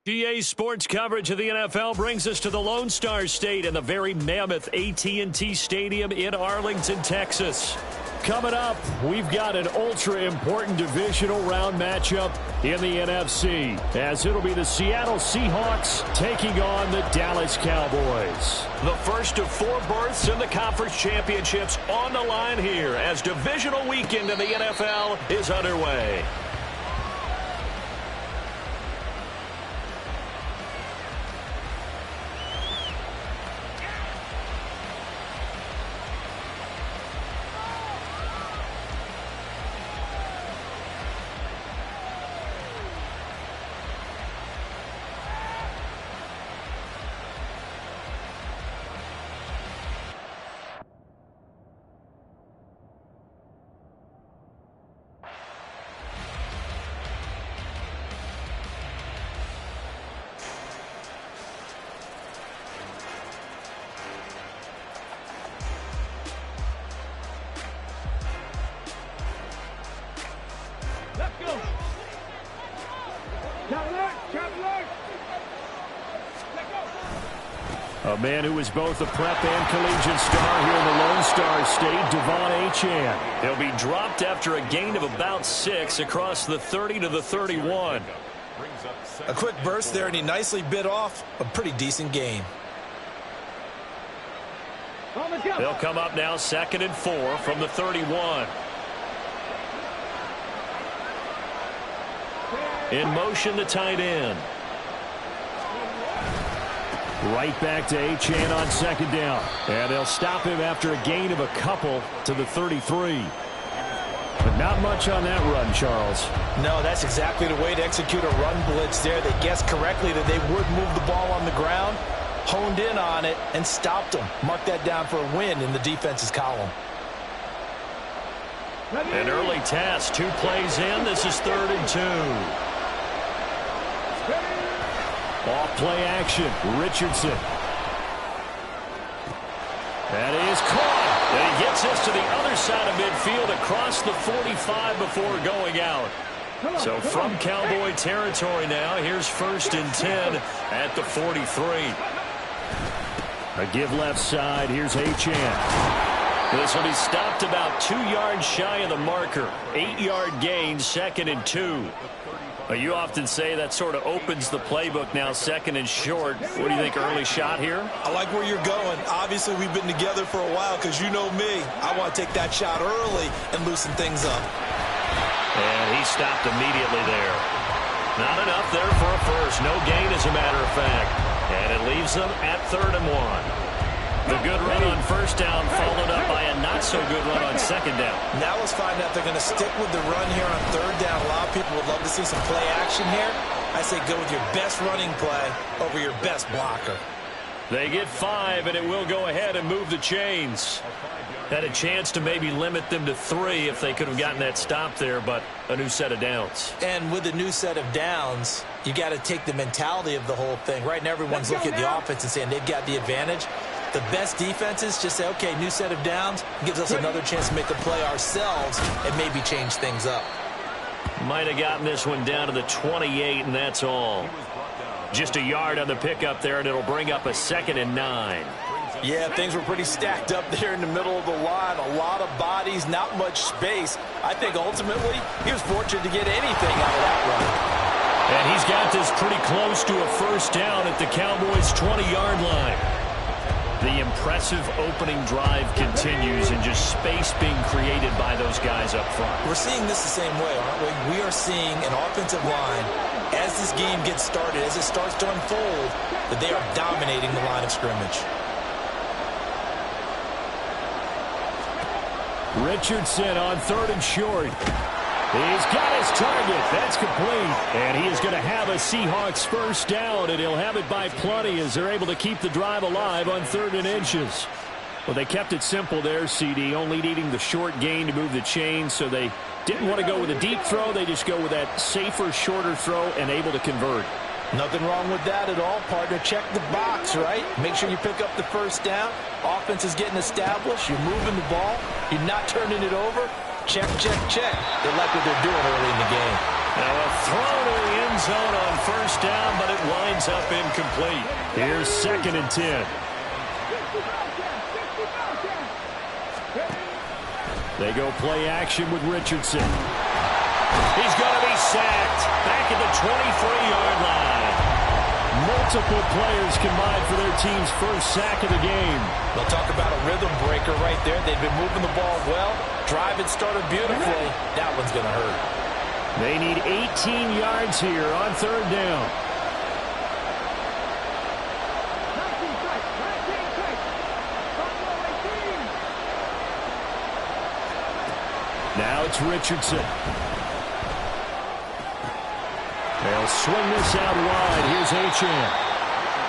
GA Sports coverage of the NFL brings us to the Lone Star State and the very mammoth AT&T Stadium in Arlington, Texas. Coming up, we've got an ultra-important divisional round matchup in the NFC, as it'll be the Seattle Seahawks taking on the Dallas Cowboys. The first of 4 berths in the conference championships on the line here as divisional weekend in the NFL is underway. A man who is both a prep and collegiate star here in the Lone Star State, Devon Achane. He'll be dropped after a gain of about 6 across the 30 to the 31. A quick burst there, and he nicely bit off a pretty decent gain. They'll come up now 2nd and 4 from the 31. In motion, the tight end. Right back to Achane on 2nd down. And they'll stop him after a gain of a couple to the 33. But not much on that run, Charles. No, that's exactly the way to execute a run blitz there. They guessed correctly that they would move the ball on the ground, honed in on it, and stopped them. Mark that down for a win in the defense's column. An early task, 2 plays in. This is 3rd and 2. Off play action, Richardson. That is caught. And he gets this to the other side of midfield across the 45 before going out. So from Cowboy territory now, here's 1st and 10 at the 43. A give left side, here's Achane. This will be stopped about 2 yards shy of the marker. 8-yard gain, 2nd and 2. You often say that sort of opens the playbook now, 2nd and short. What do you think, early shot here? I like where you're going. Obviously, we've been together for a while because you know me. I want to take that shot early and loosen things up. And he stopped immediately there. Not enough there for a first. No gain, as a matter of fact. And it leaves them at 3rd and 1. The good run on 1st down followed up by a not-so-good run on 2nd down. Now let's find out if they're going to stick with the run here on 3rd down. A lot of people would love to see some play action here. I say go with your best running play over your best blocker. They get 5, and it will go ahead and move the chains. Had a chance to maybe limit them to 3 if they could have gotten that stop there, but a new set of downs. And with a new set of downs, you got to take the mentality of the whole thing. Right now, everyone's looking at the offense and saying they've got the advantage. The best defenses just say, okay, new set of downs, gives us another chance to make a play ourselves and maybe change things up. Might have gotten this one down to the 28, and that's all. Just a yard on the pickup there, and it'll bring up a 2nd and 9. Yeah, things were pretty stacked up there in the middle of the line. A lot of bodies, not much space. I think ultimately he was fortunate to get anything out of that run. And he's got this pretty close to a 1st down at the Cowboys' 20-yard line. The impressive opening drive continues, and just space being created by those guys up front. We're seeing this the same way, aren't we? We are seeing an offensive line, as this game gets started, as it starts to unfold, that they are dominating the line of scrimmage. Richardson on 3rd and short. He's got his target. That's complete. And he is going to have a Seahawks 1st down, and he'll have it by plenty as they're able to keep the drive alive on 3rd and inches. Well, they kept it simple there, CD, only needing the short gain to move the chains, so they didn't want to go with a deep throw. They just go with that safer, shorter throw and able to convert. Nothing wrong with that at all, partner. Check the box, right? Make sure you pick up the 1st down. Offense is getting established. You're moving the ball. You're not turning it over. Check, check, check. They like what they're doing early in the game. Now a throw to the end zone on first down, but it winds up incomplete. Here's 2nd and 10. They go play action with Richardson. He's going to be sacked back at the 23-yard line. Multiple players combined for their team's first sack of the game. They'll talk about a rhythm breaker right there. They've been moving the ball well. Drive had started beautifully. That one's going to hurt. They need 18 yards here on 3rd down. Now it's Richardson. They'll swing this out wide. Here's Achane.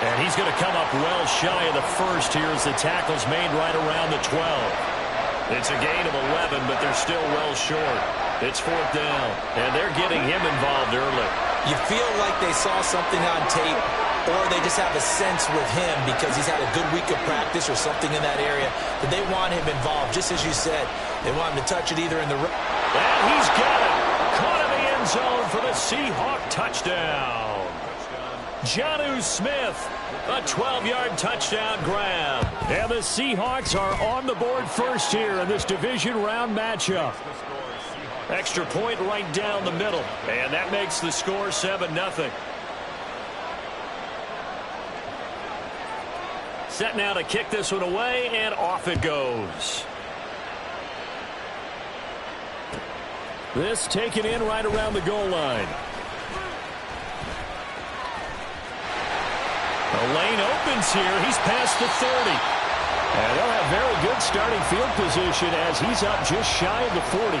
And he's going to come up well shy of the first here as the tackle's made right around the 12. It's a gain of 11, but they're still well short. It's 4th down, and they're getting him involved early. You feel like they saw something on tape, or they just have a sense with him because he's had a good week of practice or something in that area, that they want him involved, just as you said. They want him to touch it either in the... And he's got it. Caught in the end zone for the Seahawk touchdown. Jonnu Smith, a 12-yard touchdown grab. And the Seahawks are on the board first here in this division round matchup. Extra point right down the middle. And that makes the score 7-0. Set now to kick this one away, and off it goes. This taken in right around the goal line. The lane opens here. He's past the 30. And they'll have very good starting field position as he's up just shy of the 40.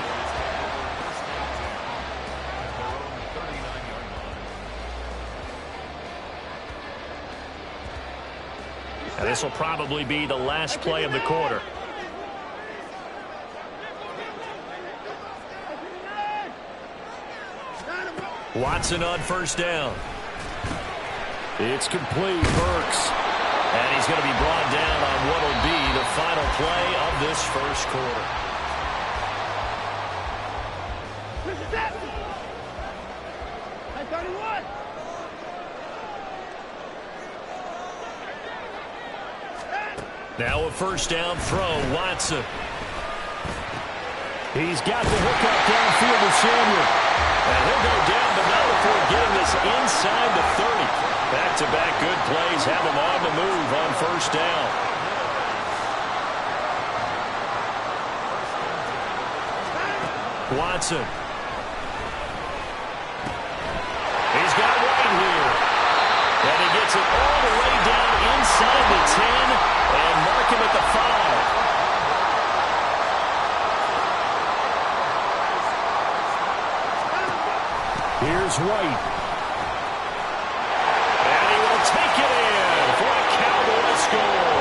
And this will probably be the last play of the quarter. Watson on first down. It's complete. Burks. And he's going to be brought down on what will be the final play of this first quarter. Now a first down throw. Watson. He's got the hook up downfield to Samuel. And he'll go down, but not before getting this inside the 30. Back-to-back good plays have him on the move on first down. Watson. He's got White here. And he gets it all the way down inside the 10 and mark him at the 5. Here's White. And he will take it in for a Cowboy score.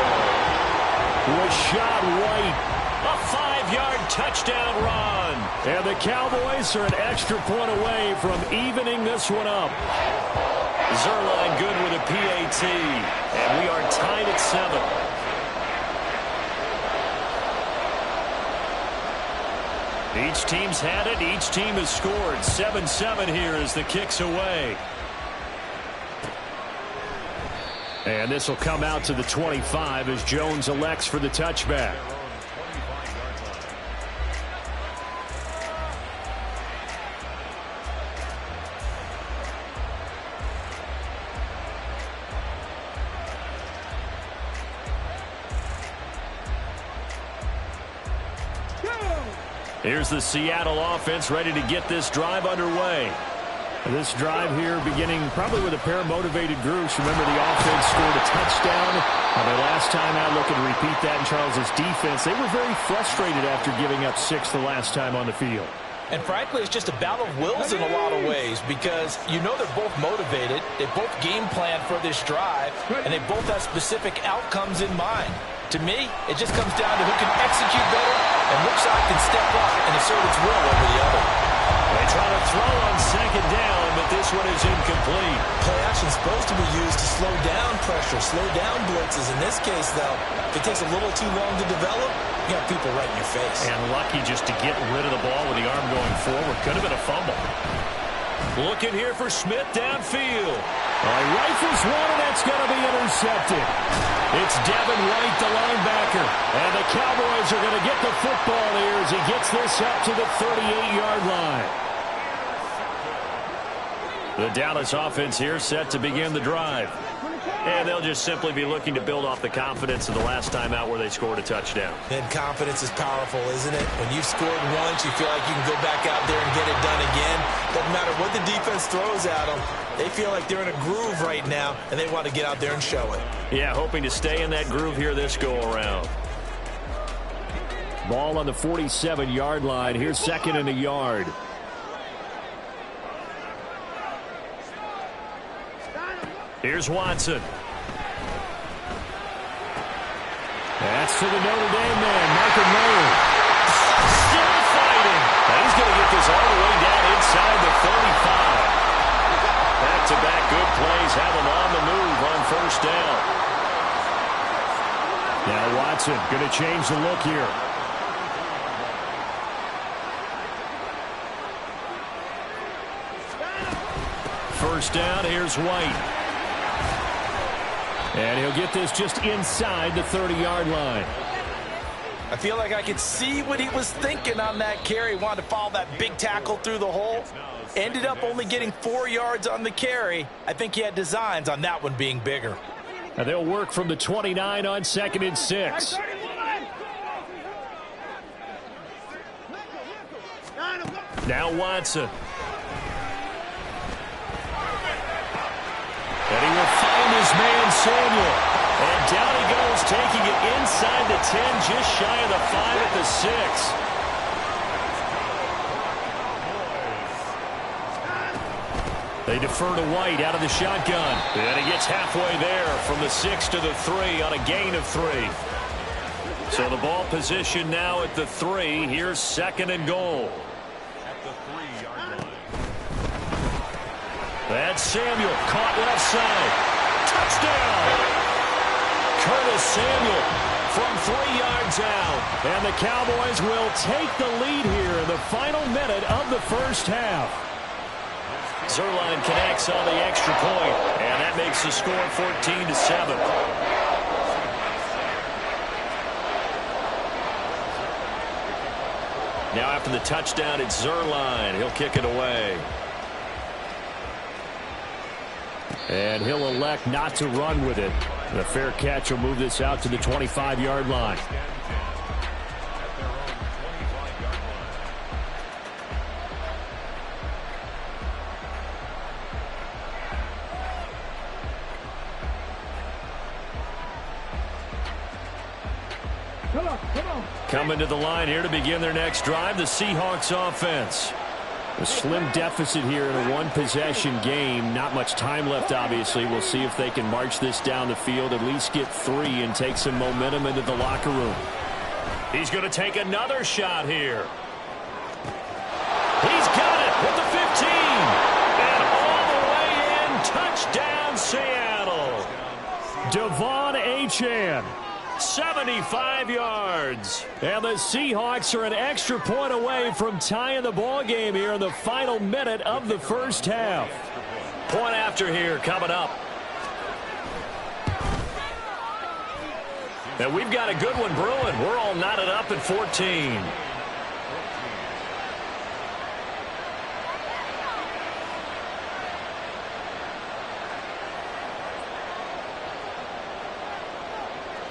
Rashad White, a 5-yard touchdown run. And the Cowboys are an extra point away from evening this one up. Zerline good with a PAT. And we are tied at 7. Each team's had it. Each team has scored. 7-7 here as the kick's away. And this will come out to the 25 as Jones elects for the touchback. Here's the Seattle offense ready to get this drive underway. This drive here beginning probably with a pair of motivated groups. Remember, the offense scored a touchdown. The last time out, looking to repeat that in Charles's defense. They were very frustrated after giving up 6 the last time on the field. And frankly, it's just a battle of wills in a lot of ways because you know they're both motivated. They both game plan for this drive, and they both have specific outcomes in mind. To me, it just comes down to who can execute better and which side can step up and assert its will over the other. They try to throw on second down, but this one is incomplete. Play action is supposed to be used to slow down pressure, slow down blitzes. In this case, though, if it takes a little too long to develop, you got people right in your face. And lucky just to get rid of the ball with the arm going forward. Could have been a fumble. Looking here for Smith downfield. He rifles one, and that's going to be intercepted. It's Devin White, the linebacker. And the Cowboys are going to get the football here as he gets this up to the 38-yard line. The Dallas offense here set to begin the drive. And they'll just simply be looking to build off the confidence of the last time out where they scored a touchdown. And confidence is powerful, isn't it? When you've scored once, you feel like you can go back out there and get it done again. Doesn't matter what the defense throws at them. They feel like they're in a groove right now, and they want to get out there and show it. Yeah, hoping to stay in that groove here this go-around. Ball on the 47-yard line. Here's second and a yard. Here's Watson. That's to the Notre Dame man, Michael Mayer. Still fighting. He's going to get this all the way down inside the 35. Back-to-back good plays have him on the move on first down. Now Watson going to change the look here. First down, here's White. And he'll get this just inside the 30-yard line. I feel like I could see what he was thinking on that carry. Wanted to follow that big tackle through the hole. Ended up only getting 4 yards on the carry. I think he had designs on that one being bigger. And they'll work from the 29 on 2nd and 6. Now Watson. And he will find his man Samuel. And down he goes, taking it inside the 10, just shy of the 5 at the 6. They defer to White out of the shotgun. And he gets halfway there from the 6 to the 3 on a gain of 3. So the ball position now at the 3. Here's second and goal. That's Samuel, caught left side. Touchdown! Curtis Samuel from 3 yards out. And the Cowboys will take the lead here in the final minute of the first half. Zerline connects on the extra point, and that makes the score 14-7. Now after the touchdown, it's Zerline. He'll kick it away. And he'll elect not to run with it. The fair catch will move this out to the 25-yard line. Coming to the line here to begin their next drive, the Seahawks offense. A slim deficit here in a one-possession game. Not much time left, obviously. We'll see if they can march this down the field, at least get 3 and take some momentum into the locker room. He's going to take another shot here. He's got it with the 15. And all the way in, touchdown Seattle. Devon Achane. 75 yards. And the Seahawks are an extra point away from tying the ball game here in the final minute of the first half. Point after here coming up. And we've got a good one brewing. We're all knotted up at 14.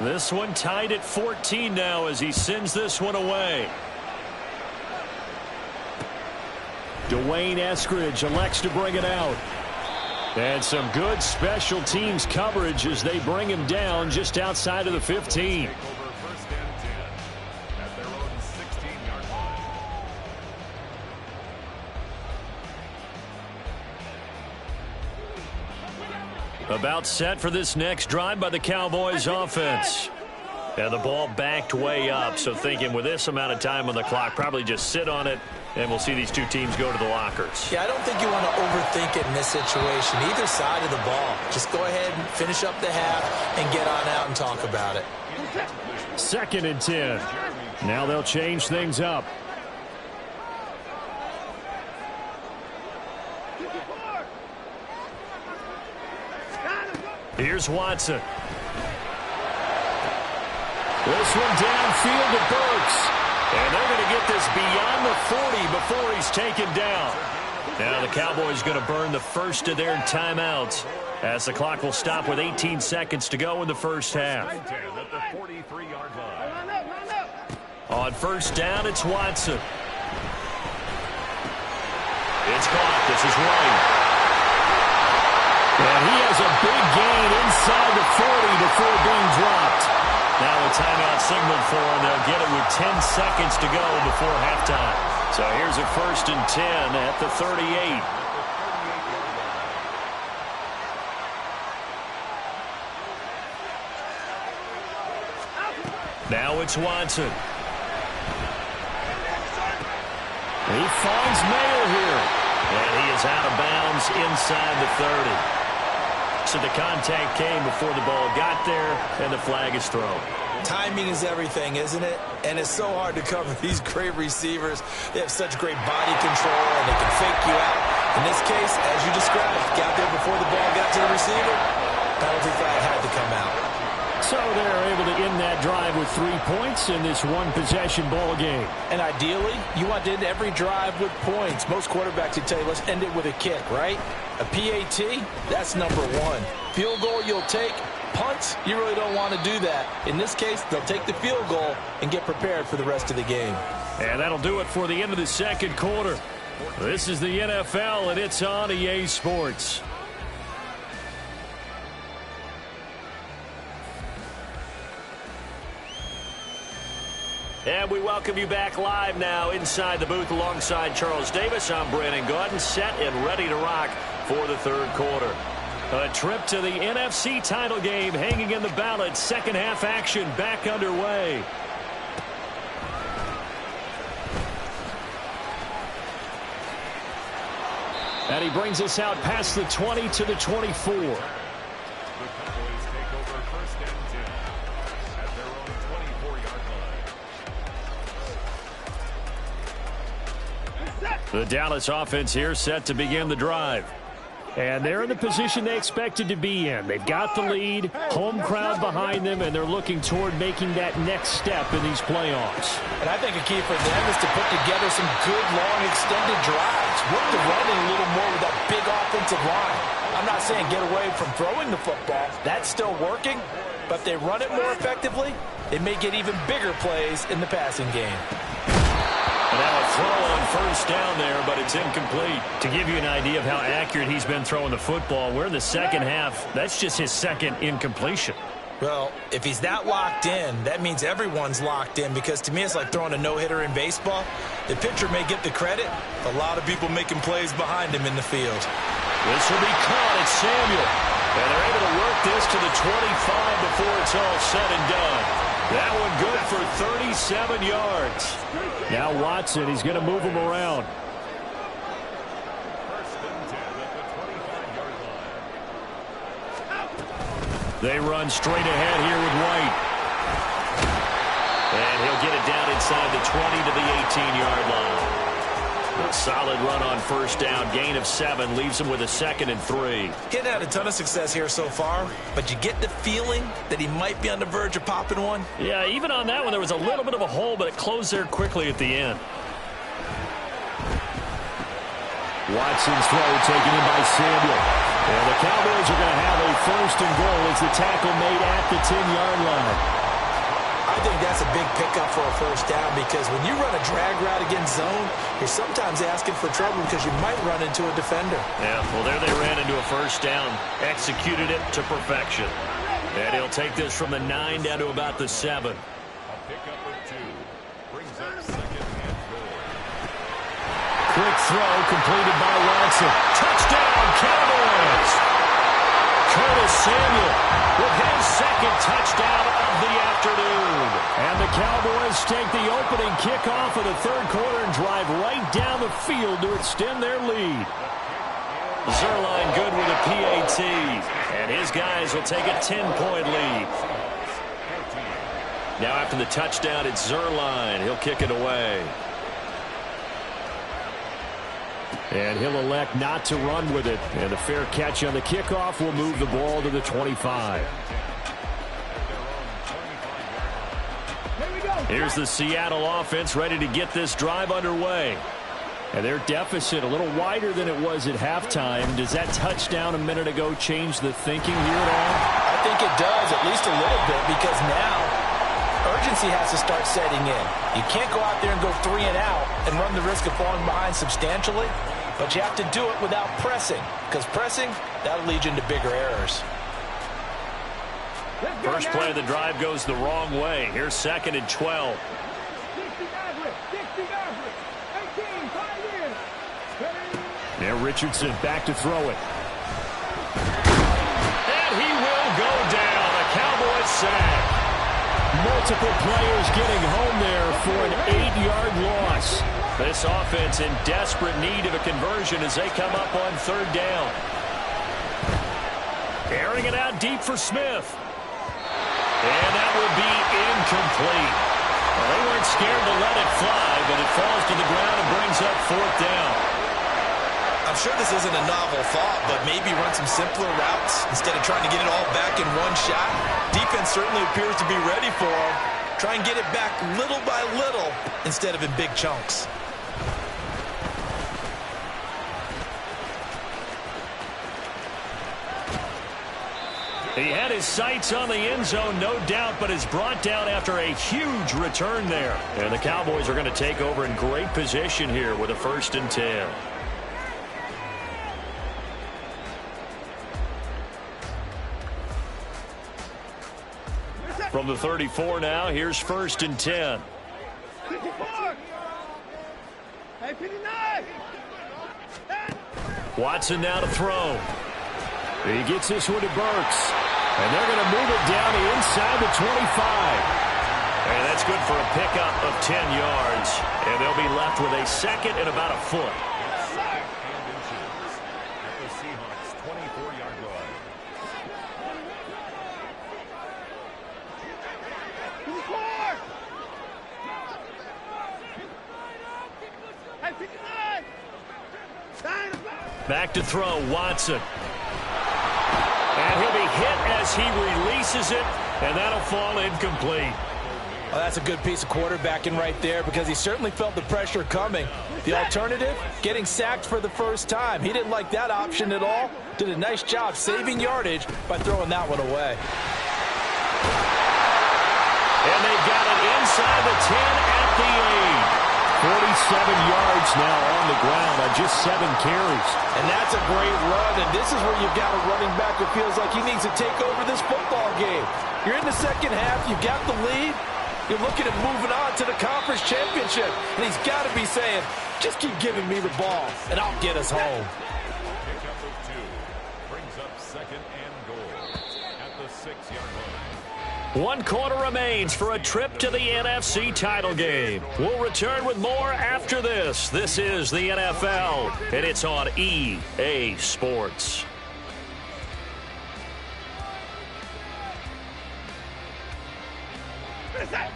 This one tied at 14 now as he sends this one away. Dwayne Eskridge elects to bring it out. And some good special teams coverage as they bring him down just outside of the 15. About set for this next drive by the Cowboys offense. And the ball backed way up, so thinking with this amount of time on the clock, probably just sit on it, and we'll see these two teams go to the lockers. Yeah, I don't think you want to overthink it in this situation. Either side of the ball. Just go ahead and finish up the half and get on out and talk about it. 2nd and 10. Now they'll change things up. Here's Watson. This one downfield to Burks. And they're going to get this beyond the 40 before he's taken down. Now the Cowboys going to burn the first of their timeouts as the clock will stop with 18 seconds to go in the first half. On first down, it's Watson. It's caught. This is White. And he has a big gain inside the 40 before being dropped. Now a timeout signaled for him. They'll get it with 10 seconds to go before halftime. So here's a 1st and 10 at the 38. Now it's Watson. He finds Mayer here. And he is out of bounds inside the 30. So the contact came before the ball got there, and the flag is thrown. Timing is everything, isn't it? And it's so hard to cover these great receivers. They have such great body control, and they can fake you out. In this case, as you described, got there before the ball got to the receiver. Penalty flag had to come out. So they're able to end that drive with 3 points in this one-possession ball game. And ideally, you want to end every drive with points. Most quarterbacks would tell you, let's end it with a kick, right? A PAT, that's number one. Field goal, you'll take. Punts, you really don't want to do that. In this case, they'll take the field goal and get prepared for the rest of the game. And that'll do it for the end of the second quarter. This is the NFL, and it's on EA Sports. And we welcome you back live now inside the booth alongside Charles Davis. I'm Brandon Gaudin, set and ready to rock for the third quarter. A trip to the NFC title game hanging in the balance. Second half action back underway. And he brings us out past the 20 to the 24. The Dallas offense here set to begin the drive. And they're in the position they expected to be in. They've got the lead, home crowd behind them, and they're looking toward making that next step in these playoffs. And I think a key for them is to put together some good, long, extended drives. Work the running a little more with that big offensive line. I'm not saying get away from throwing the football. That's still working. But if they run it more effectively, they may get even bigger plays in the passing game. Now a throw on first down there, but it's incomplete. To give you an idea of how accurate he's been throwing the football, we're in the second half. That's just his second incompletion. Well, if he's not locked in, that means everyone's locked in, because to me it's like throwing a no-hitter in baseball. The pitcher may get the credit. A lot of people making plays behind him in the field. This will be caught at Samuel. And they're able to work this to the 25 before it's all said and done. That one good for 37 yards. Now Watson, he's going to move him around. They run straight ahead here with White. And he'll get it down inside the 20 to the 18-yard line. A solid run on first down. Gain of 7 leaves him with a 2nd and 3. He's had a ton of success here so far, but you get the feeling that he might be on the verge of popping one. Yeah, even on that one, there was a little bit of a hole, but it closed there quickly at the end. Watson's throw taken in by Samuel. And the Cowboys are going to have a 1st and goal as the tackle made at the 10-yard line. I think that's a big pickup for a first down, because when you run a drag route against zone, you're sometimes asking for trouble because you might run into a defender. Yeah, well, there they ran into a first down, executed it to perfection. And he'll take this from the 9 down to about the 7. A pickup of 2 brings up 2nd and 4. Quick throw completed by Watson. Touchdown, Cowboys! Curtis Samuel with his 2nd touchdown of the afternoon. And the Cowboys take the opening kickoff of the third quarter and drive right down the field to extend their lead. Zerline good with a PAT. And his guys will take a 10-point lead. Now after the touchdown, it's Zerline. He'll kick it away. And he'll elect not to run with it. And a fair catch on the kickoff will move the ball to the 25. Here's the Seattle offense ready to get this drive underway. And their deficit a little wider than it was at halftime. Does that touchdown a minute ago change the thinking here at all? I think it does, at least a little bit, because now urgency has to start setting in. You can't go out there and go 3 and out and run the risk of falling behind substantially, but you have to do it without pressing, because pressing, that'll lead you into bigger errors. First play of the drive goes the wrong way. Here's 2nd and 12. Now Richardson back to throw it. And he will go down. A Cowboys sack. Multiple players getting home there for an 8-yard loss. This offense in desperate need of a conversion as they come up on 3rd down. Airing it out deep for Smith. And that will be incomplete. Well, they weren't scared to let it fly, but it falls to the ground and brings up 4th down. I'm sure this isn't a novel thought, but maybe run some simpler routes instead of trying to get it all back in one shot. Defense certainly appears to be ready for them. Try and get it back little by little instead of in big chunks. He had his sights on the end zone, no doubt, but is brought down after a huge return there. And the Cowboys are going to take over in great position here with a 1st and 10. From the 34 now, here's 1st and 10. 54. Hey, 59. Watson now to throw. He gets this one to Burks. And they're going to move it down to inside the 25. And that's good for a pickup of 10 yards. And they'll be left with a 2nd and about a foot. Back to throw, Watson. And he'll be hit as he releases it, and that'll fall incomplete. Well, that's a good piece of quarterbacking right there because he certainly felt the pressure coming. The alternative, getting sacked for the first time. He didn't like that option at all. Did a nice job saving yardage by throwing that one away. And they've got it inside the 10 at the 8. 47 yards now on the ground on just 7 carries. And that's a great run, and this is where you've got a running back who feels like he needs to take over this football game. You're in the second half, you've got the lead, you're looking at moving on to the conference championship, and he's got to be saying, just keep giving me the ball, and I'll get us home. Pickup of 2 brings up 2nd and goal at the 6-yard line. 1 quarter remains for a trip to the NFC title game. We'll return with more after this. This is the NFL, and it's on EA Sports.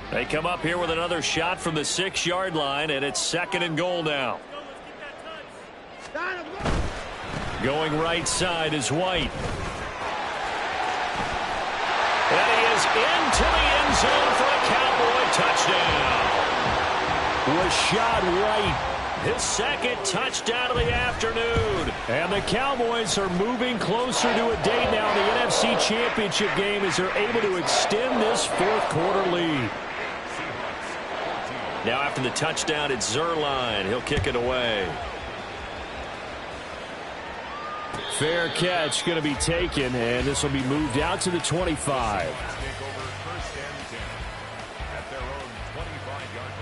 They come up here with another shot from the 6-yard line, and it's 2nd and goal now. Going right side is White. And he is into the end zone for a Cowboy touchdown. Rashad White, his 2nd touchdown of the afternoon. And the Cowboys are moving closer to a date now in the NFC Championship game as they're able to extend this 4th quarter lead. Now after the touchdown, it's Zuerlein. He'll kick it away. Fair catch going to be taken, and this will be moved out to the 25. Take over 1st and 10 at their own 25-yard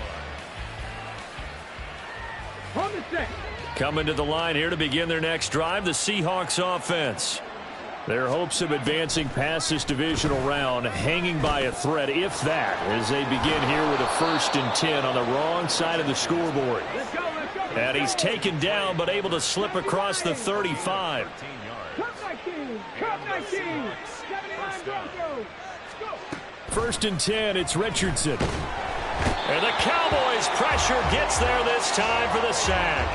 line. Coming to the line here to begin their next drive, the Seahawks offense. Their hopes of advancing past this divisional round hanging by a thread, if that, as they begin here with a 1st and 10 on the wrong side of the scoreboard. And he's taken down, but able to slip across the 35. First and 10, it's Richardson. And the Cowboys' pressure gets there this time for the sack.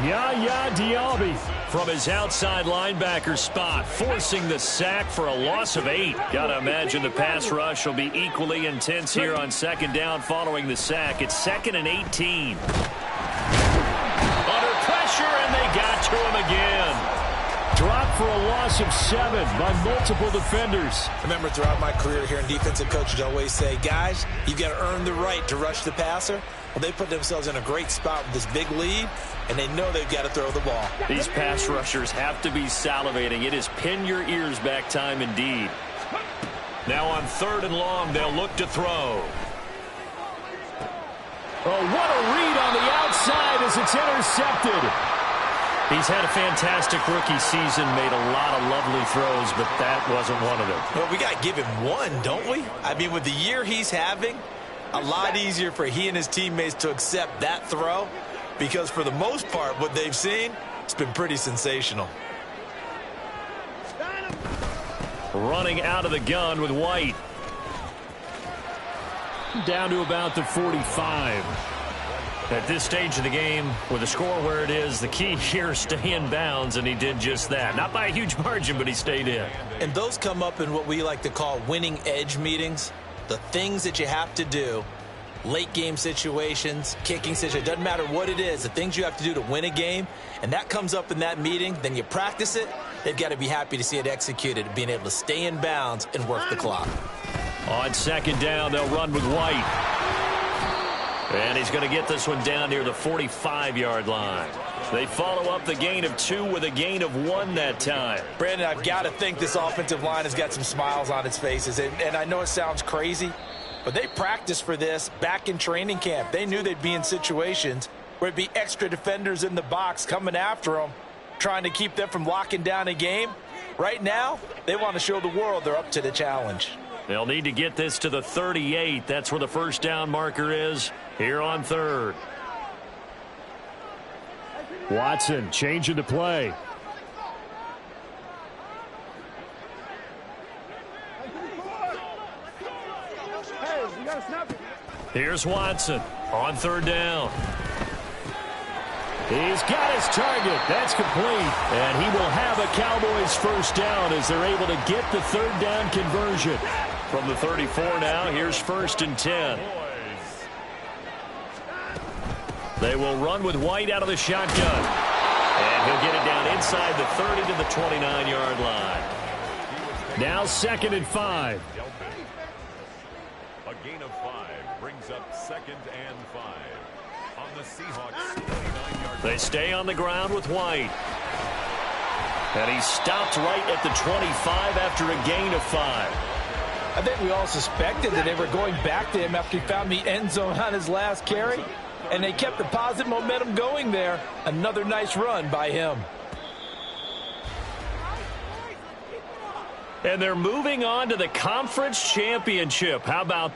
Yaya Diaby from his outside linebacker spot, forcing the sack for a loss of 8. Gotta imagine the pass rush will be equally intense here on second down following the sack. It's 2nd and 18. Under pressure, and they got to him again. Dropped for a loss of 7 by multiple defenders. Remember, throughout my career here in defensive coaches always say, guys, you've got to earn the right to rush the passer. Well, they put themselves in a great spot with this big lead, and they know they've got to throw the ball. These pass rushers have to be salivating. It is pin your ears back time indeed. Now on 3rd and long, they'll look to throw. Oh, what a read on the outside as it's intercepted. He's had a fantastic rookie season, made a lot of lovely throws, but that wasn't one of them. Well, we got to give him one, don't we? I mean, with the year he's having, a lot easier for he and his teammates to accept that throw, because for the most part, what they've seen, it's been pretty sensational. Running out of the gun with White. Down to about the 45. At this stage of the game, with the score where it is, the key here is stay in bounds, and he did just that. Not by a huge margin, but he stayed in. And those come up in what we like to call winning edge meetings. The things that you have to do, late game situations, kicking situations, doesn't matter what it is, the things you have to do to win a game, and that comes up in that meeting, then you practice it, they've got to be happy to see it executed, being able to stay in bounds and work the clock. On 2nd down, they'll run with White. And he's going to get this one down near the 45-yard line. They follow up the gain of 2 with a gain of 1 that time. Brandon, I've got to think this offensive line has got some smiles on its faces. And I know it sounds crazy, but they practiced for this back in training camp. They knew they'd be in situations where it'd be extra defenders in the box coming after them, trying to keep them from locking down a game. Right now, they want to show the world they're up to the challenge. They'll need to get this to the 38. That's where the first down marker is here on 3rd. Watson changing the play. Here's Watson on 3rd down. He's got his target. That's complete. And he will have a Cowboys first down as they're able to get the 3rd down conversion. From the 34 now, here's 1st and 10. They will run with White out of the shotgun. And he'll get it down inside the 30 to the 29-yard line. Now 2nd and 5. A gain of 5 brings up 2nd and 5 on the Seahawks 29-yard. They stay on the ground with White. And he stopped right at the 25 after a gain of 5. I think we all suspected that they were going back to him after he found the end zone on his last carry, and they kept the positive momentum going there. Another nice run by him. And they're moving on to the conference championship. How about